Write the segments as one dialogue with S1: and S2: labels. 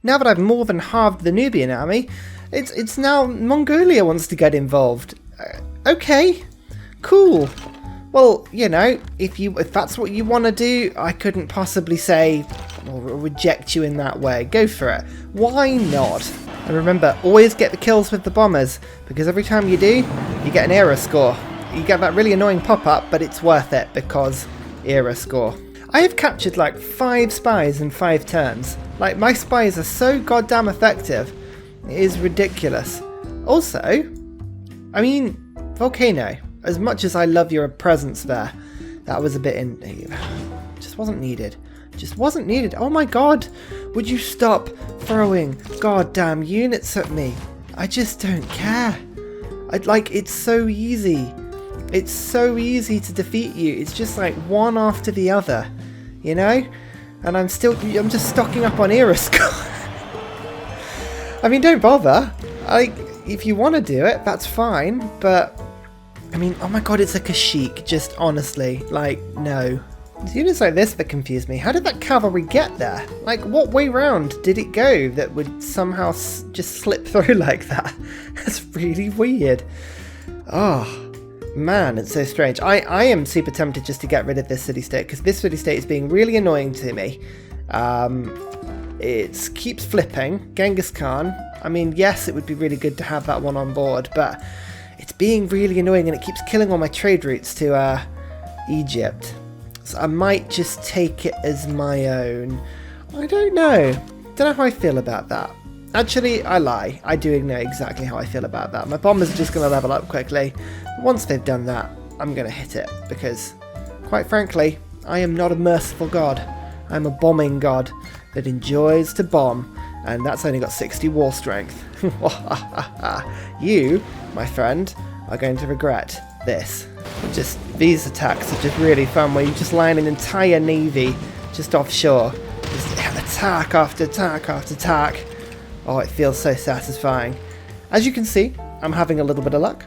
S1: Now that I've more than halved the Nubian army, it's now Mongolia wants to get involved. Okay, cool. Well, you know, if that's what you want to do, I couldn't possibly say or reject you in that way. Go for it. Why not? And remember, always get the kills with the bombers, because every time you do, you get an era score. You get that really annoying pop-up, but it's worth it because era score. I have captured like 5 spies in 5 turns. Like, my spies are so goddamn effective. It is ridiculous. Also, I mean, Volcano, as much as I love your presence there, that was a bit just wasn't needed. Just wasn't needed. Oh my god, would you stop throwing goddamn units at me? I just don't care. It's so easy. It's so easy to defeat you. It's just like one after the other, you know? And I'm just stocking up on era score. I mean, don't bother. If you want to do it, that's fine. But, I mean, oh my god, it's a Kashyyyk. Just honestly, like, no. It's units like this that confuse me. How did that cavalry get there? Like, what way round did it go that would somehow just slip through like that? That's really weird. Oh, man, it's so strange. I am super tempted just to get rid of this city-state, because this city-state is being really annoying to me. It keeps flipping. Genghis Khan. I mean, yes, it would be really good to have that one on board, but it's being really annoying and it keeps killing all my trade routes to Egypt. So I might just take it as my own. I don't know. Don't know how I feel about that. Actually, I lie. I do know exactly how I feel about that. My bombers are just going to level up quickly. Once they've done that, I'm going to hit it. Because, quite frankly, I am not a merciful god. I'm a bombing god that enjoys to bomb. And that's only got 60 war strength. You, my friend, are going to regret this. Just these attacks are just really fun, where you just line an entire navy just offshore, just attack after attack after attack. Oh, it feels so satisfying. As you can see, I'm having a little bit of luck.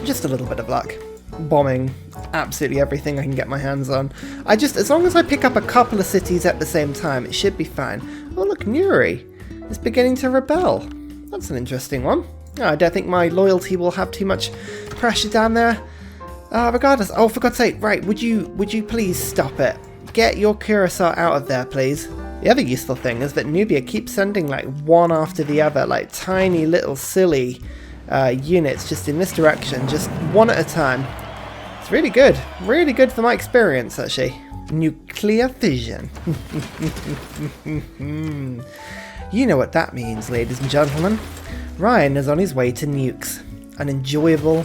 S1: Just a little bit of luck. Bombing absolutely everything I can get my hands on. As long as I pick up a couple of cities at the same time, it should be fine. Oh look, Nuri is beginning to rebel. That's an interesting one. Oh, I don't think my loyalty will have too much pressure down there. Regardless, oh, for God's sake, right, would you please stop it? Get your Curacao out of there, please. The other useful thing is that Nubia keeps sending like one after the other, like tiny little silly units just in this direction, just one at a time. It's really good for my experience, actually. Nuclear fission. You know what that means, ladies and gentlemen. Ryan is on his way to nukes. An enjoyable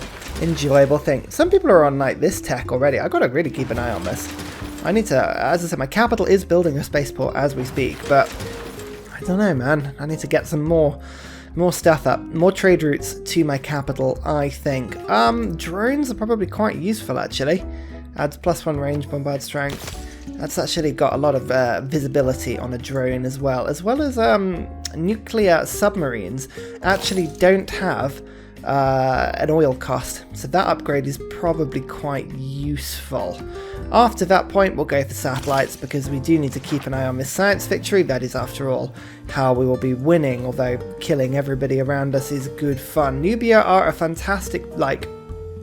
S1: thing. Some people are on like this tech already. I've got to really keep an eye on this. I need to, as I said, my capital is building a spaceport as we speak, but I don't know, man. I need to get some more stuff up, more trade routes to my capital, I think. Drones are probably quite useful, actually. Adds +1 range, bombard strength. That's actually got a lot of visibility on a drone as well as nuclear submarines actually don't have an oil cost, so that upgrade is probably quite useful. After that point, we'll go for satellites, because we do need to keep an eye on this science victory. That is, after all, how we will be winning, although killing everybody around us is good fun. Nubia are a fantastic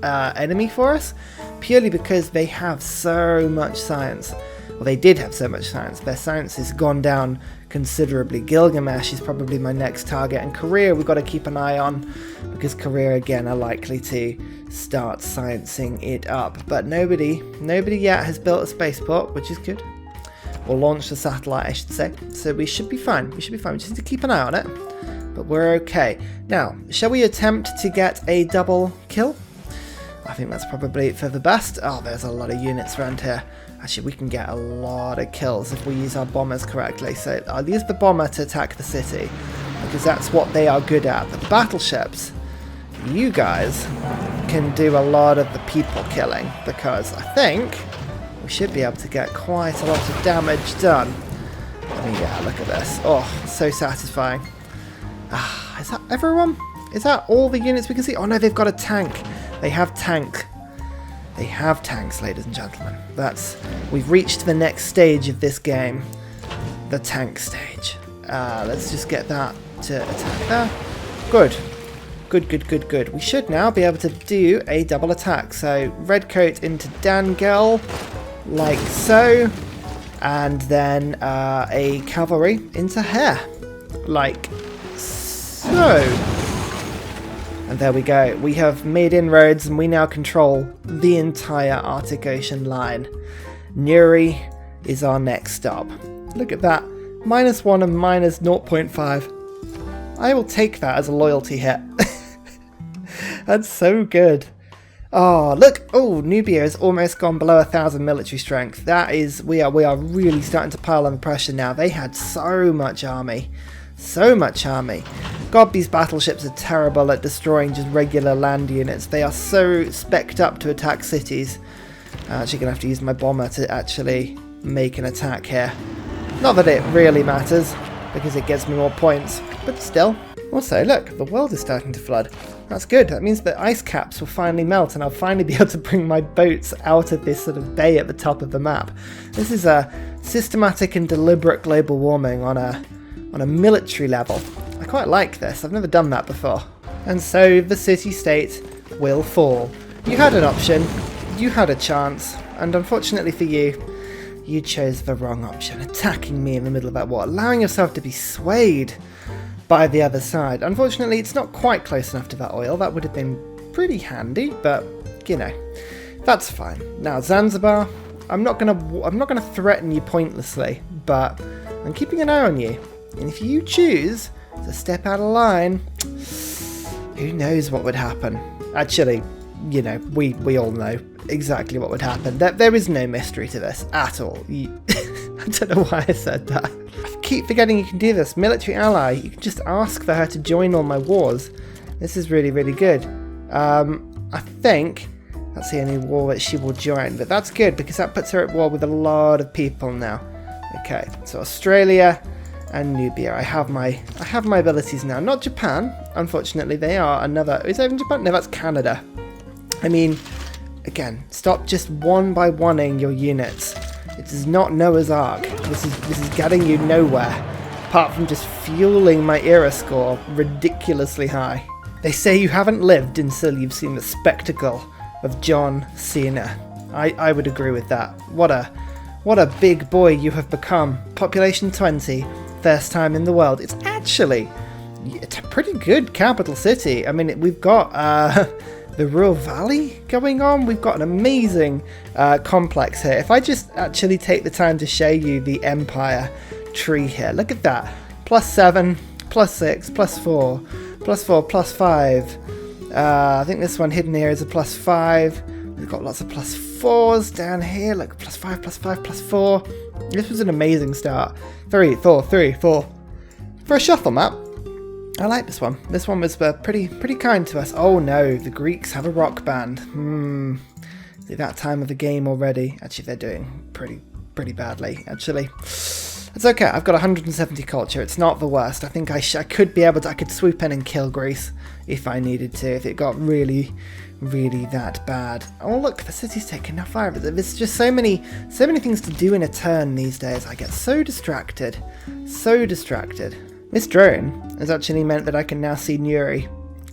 S1: enemy for us, purely because they have so much science. Well, they did have so much science. Their science has gone down considerably. Gilgamesh is probably my next target, and Korea we've got to keep an eye on, because Korea again are likely to start sciencing it up. But nobody yet has built a spaceport, which is good. Or launched a satellite, I should say. So we should be fine. We just need to keep an eye on it. But we're okay. Now, shall we attempt to get a double kill? I think that's probably for the best. Oh, there's a lot of units around here. Actually, we can get a lot of kills if we use our bombers correctly. So I'll use the bomber to attack the city, because that's what they are good at. But the battleships, you guys can do a lot of the people killing, because I think we should be able to get quite a lot of damage done. I mean, yeah, look at this. Oh, so satisfying. Is that everyone? Is that all the units we can see? Oh no, they've got a tank. They have tanks, ladies and gentlemen. We've reached the next stage of this game. The tank stage. Let's just get that to attack there. Good. Good. We should now be able to do a double attack. So red coat into Dangel, like so. And then a cavalry into Hare, like so. And there we go. We have made inroads and we now control the entire Arctic Ocean line. Nuri is our next stop. Look at that. -1 and minus 0.5. I will take that as a loyalty hit. That's so good. Oh, look. Oh, Nubia has almost gone below 1,000 military strength. That is, we are really starting to pile on pressure now. They had so much army. So much army. God, these battleships are terrible at destroying just regular land units. They are so spec'd up to attack cities. I'm actually going to have to use my bomber to actually make an attack here. Not that it really matters, because it gets me more points, but still. Also, look, the world is starting to flood. That's good. That means that ice caps will finally melt and I'll finally be able to bring my boats out of this sort of bay at the top of the map. This is a systematic and deliberate global warming on a military level. I quite like this. I've never done that before. And so the city-state will fall. You had an option, you had a chance, and unfortunately for you, you chose the wrong option, attacking me in the middle of that war, allowing yourself to be swayed by the other side. Unfortunately, it's not quite close enough to that oil. That would have been pretty handy, but you know, that's fine. Now Zanzibar, I'm not gonna threaten you pointlessly, but I'm keeping an eye on you. And if you choose to step out of line, who knows what would happen? Actually, you know, we all know exactly what would happen. There is no mystery to this at all. I don't know why I said that. I keep forgetting you can do this. Military ally, you can just ask for her to join all my wars. This is really, really good. I think that's the only war that she will join, but that's good because that puts her at war with a lot of people now. Okay, so Australia and Nubia. I have my abilities now. Not Japan, unfortunately. They are another. Is that even Japan? No, that's Canada. I mean, again, stop just one by one-ing your units. It is not Noah's Ark. This is getting you nowhere, apart from just fueling my era score ridiculously high. They say you haven't lived until you've seen the spectacle of John Cena. I would agree with that. What a big boy you have become. Population 20, first time in the world. It's actually a pretty good capital city. I mean, we've got the Ruhr Valley going on. We've got an amazing complex here. If I just actually take the time to show you the empire tree here, look at that. +7, +6, +4, +4, +5. I think this one hidden here is a +5. We've got lots of +4s down here, like +5, +5, +4. This was an amazing start. 3, 4, 3, 4. For a shuffle map, I like this one. This one was pretty kind to us. Oh no, the Greeks have a rock band. Is it that time of the game already? Actually, they're doing pretty badly, actually. It's okay, I've got 170 culture. It's not the worst. I think I could swoop in and kill Greece if I needed to, if it got really that bad. Oh look, the city's taking enough fire. There's just so many things to do in a turn these days. I get so distracted. This drone has actually meant that I can now see Nuri,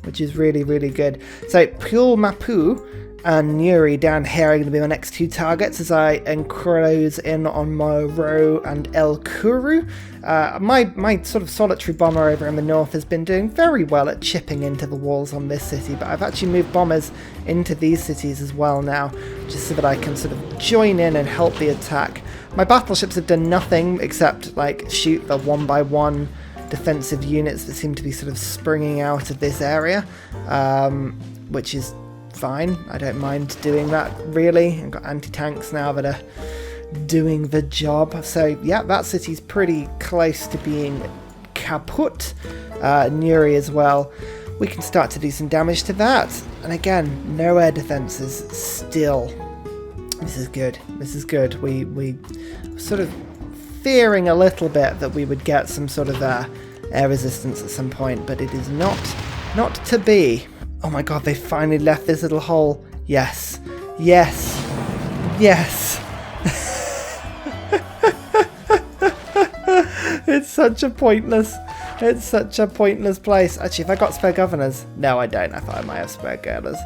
S1: which is really good. So Pul Mapu and Nuri down here are going to be my next two targets as I encroach in on Moro and El Kuru. My sort of solitary bomber over in the north has been doing very well at chipping into the walls on this city, but I've actually moved bombers into these cities as well now, just so that I can sort of join in and help the attack. My battleships have done nothing except like shoot the one by one defensive units that seem to be sort of springing out of this area, which is fine. I don't mind doing that, really. I've got anti-tanks now that are doing the job. So yeah, that city's pretty close to being kaput. Nuri as well. We can start to do some damage to that. And again, no air defenses still. This is good. We sort of fearing a little bit that we would get some sort of air resistance at some point, but it is not to be. Oh my god, they finally left this little hole. Yes. It's such a pointless... It's such a pointless place. Actually, if I got spare governors... No, I don't. I thought I might have spare governors.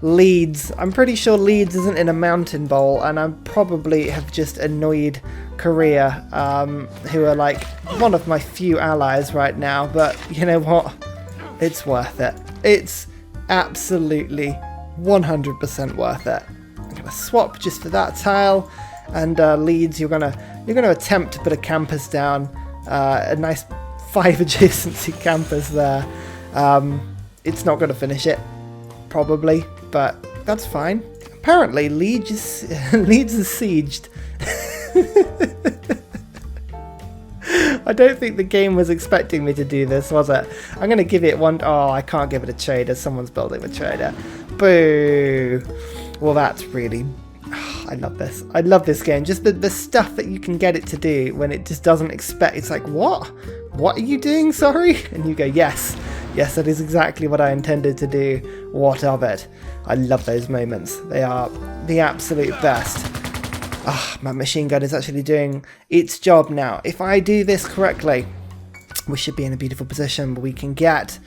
S1: Leeds. I'm pretty sure Leeds isn't in a mountain bowl, and I probably have just annoyed Korea, who are like one of my few allies right now. But you know what? It's worth it. It's absolutely 100% worth it. I'm gonna swap just for that tile, and Leeds, you're gonna attempt to put a campus down, a nice 5 adjacency campus there. It's not gonna finish it, probably, but that's fine. Apparently, Leeds is sieged. I don't think the game was expecting me to do this, was it? I'm going to give it one... Oh, I can't give it a trader. Someone's building a trader. Boo! Well, that's really... I love this. I love this game. Just the stuff that you can get it to do when it just doesn't expect... It's like, what? What are you doing, sorry? And you go, yes. Yes, that is exactly what I intended to do. What of it? I love those moments. They are the absolute best. Ah, my machine gun is actually doing its job now. If I do this correctly, we should be in a beautiful position where we can get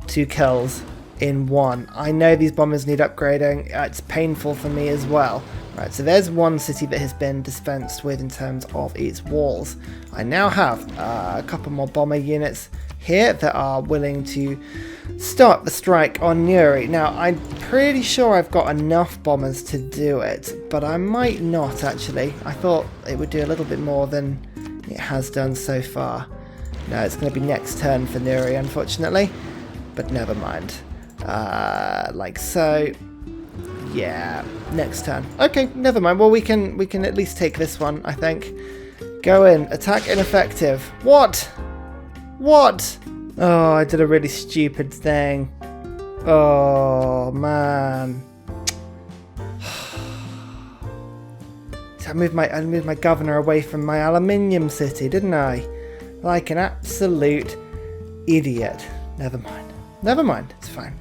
S1: 2 kills in 1. I know these bombers need upgrading. It's painful for me as well. Right, so there's one city that has been dispensed with in terms of its walls. I now have a couple more bomber units here that are willing to start the strike on Nuri. Now, I'm pretty sure I've got enough bombers to do it, but I might not actually. I thought it would do a little bit more than it has done so far. No, it's going to be next turn for Nuri, unfortunately, but never mind. Like so. Yeah, next turn. Okay, never mind. Well, we can at least take this one, I think. Go in. Attack ineffective. What? What? Oh, I did a really stupid thing. Oh, man. I moved my governor away from my aluminium city, didn't I? Like an absolute idiot. Never mind. Never mind. It's fine.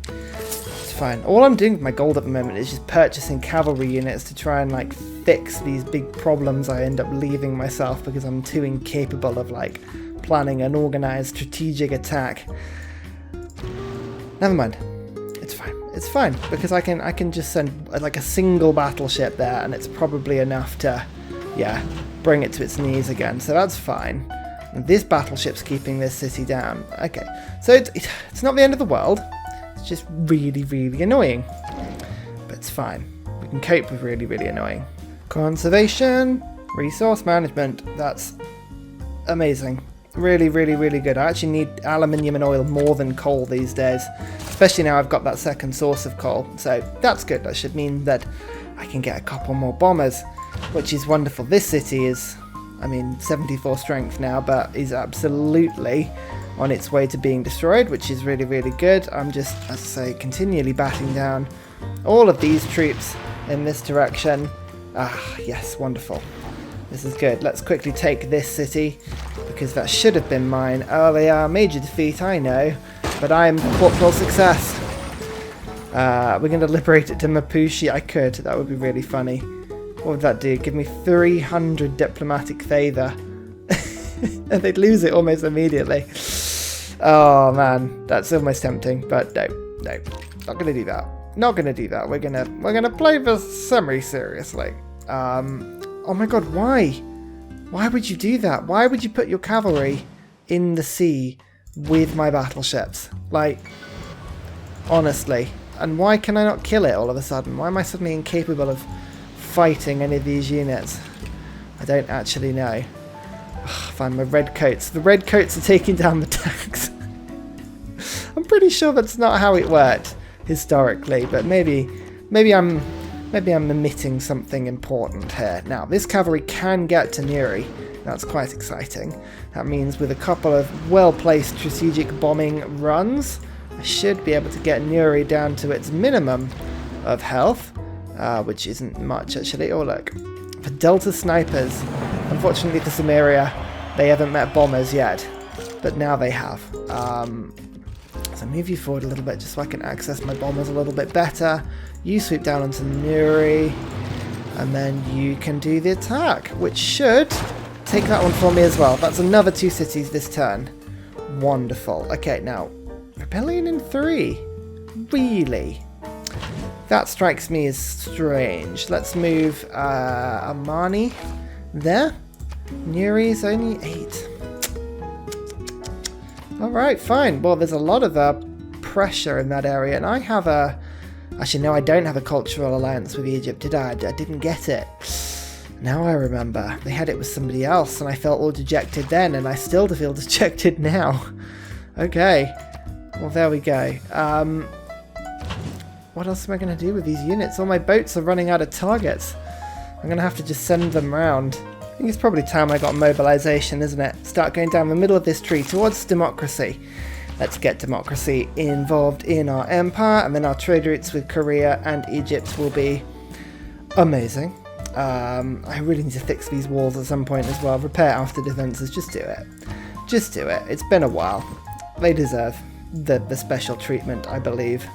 S1: It's fine. All I'm doing with my gold at the moment is just purchasing cavalry units to try and like fix these big problems I end up leaving myself because I'm too incapable of like planning an organized strategic attack. Never mind. It's fine. It's fine because I can just send like a single battleship there and it's probably enough to, yeah, bring it to its knees again. So that's fine. And this battleship's keeping this city down. Okay, so it's not the end of the world. It's just really, really annoying. But it's fine. We can cope with really, really annoying. Conservation, resource management. That's amazing. Really, really, really good. I actually need aluminium and oil more than coal these days. Especially now I've got that second source of coal. So that's good. That should mean that I can get a couple more bombers, which is wonderful. This city is, I mean, 74 strength now, but is absolutely on its way to being destroyed, which is really, really good. I'm just, as I say, continually batting down all of these troops in this direction. Ah, yes, wonderful. This is good. Let's quickly take this city, because that should have been mine. Oh, they are major defeat, I know, but I am corporal success. We're going to liberate it to Mapushi. I could. That would be really funny. What would that do? Give me 300 diplomatic favour. And they'd lose it almost immediately. Oh man, that's almost tempting, but no, not gonna do that. Not gonna do that. We're gonna play this semi-seriously. Oh my god, why? Why would you do that? Why would you put your cavalry in the sea with my battleships? Like, honestly. And why can I not kill it all of a sudden? Why am I suddenly incapable of fighting any of these units? I don't actually know. Fine, my redcoats. The redcoats are taking down the tanks. I'm pretty sure that's not how it worked historically, but maybe I'm omitting something important here. Now, this cavalry can get to Nuri. That's quite exciting. That means with a couple of well-placed strategic bombing runs, I should be able to get Nuri down to its minimum of health, which isn't much actually. Oh look, for Delta snipers, unfortunately for Samaria, they haven't met bombers yet, but now they have. So move you forward a little bit just so I can access my bombers a little bit better. You sweep down onto Nuri, and then you can do the attack, which should take that one for me as well. That's another 2 cities this turn. Wonderful. Okay, now, rebellion in 3. Really? That strikes me as strange. Let's move Amani there. Nuri's only 8. Alright, fine. Well, there's a lot of pressure in that area, and I have a... Actually, no, I don't have a cultural alliance with Egypt, did I? I didn't get it. Now I remember. They had it with somebody else, and I felt all dejected then, and I still feel dejected now. Okay. Well, there we go. What else am I going to do with these units? All my boats are running out of targets. I'm going to have to just send them round. I think it's probably time I got mobilization, isn't it? Start going down the middle of this tree towards democracy. Let's get democracy involved in our empire, and then our trade routes with Korea and Egypt will be amazing. I really need to fix these walls at some point as well. Repair after defenses. Just do it. Just do it. It's been a while. They deserve the special treatment, I believe.